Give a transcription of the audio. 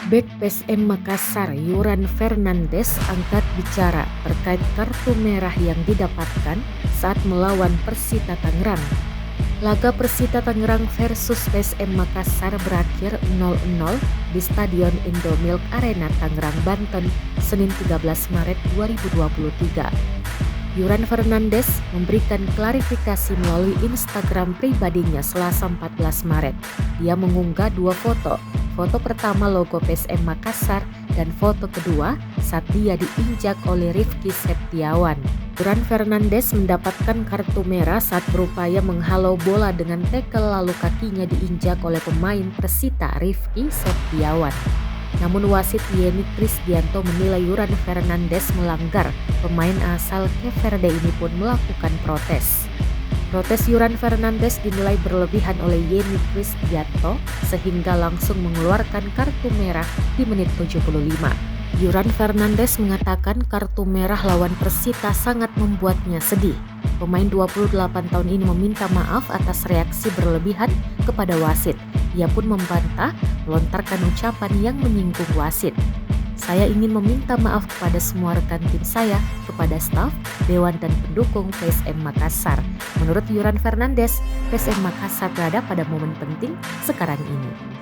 Bek PSM Makassar Yuran Fernandes angkat bicara terkait kartu merah yang didapatkan saat melawan Persita Tangerang. Laga Persita Tangerang versus PSM Makassar berakhir 0-0 di Stadion Indomilk Arena Tangerang, Banten, Senin 13 Maret 2023. Yuran Fernandes memberikan klarifikasi melalui Instagram pribadinya Selasa 14 Maret. Dia mengunggah dua foto. Foto pertama logo PSM Makassar dan foto kedua saat dia diinjak oleh Rifki Septiawan. Yuran Fernandes mendapatkan kartu merah saat berupaya menghalau bola dengan tackle lalu kakinya diinjak oleh pemain Persita Rifki Septiawan. Namun wasit Yeni Krisdianto menilai Yuran Fernandes melanggar. Pemain asal Cape Verde ini pun melakukan protes. Protes Yuran Fernandes dinilai berlebihan oleh Yeni Krisdianto sehingga langsung mengeluarkan kartu merah di menit 75. Yuran Fernandes mengatakan kartu merah lawan Persita sangat membuatnya sedih. Pemain 28 tahun ini meminta maaf atas reaksi berlebihan kepada wasit. Ia pun membantah melontarkan ucapan yang menyinggung wasit. Saya ingin meminta maaf kepada semua rekan tim saya, kepada staf, dewan dan pendukung PSM Makassar. Menurut Yuran Fernandes, PSM Makassar berada pada momen penting sekarang ini.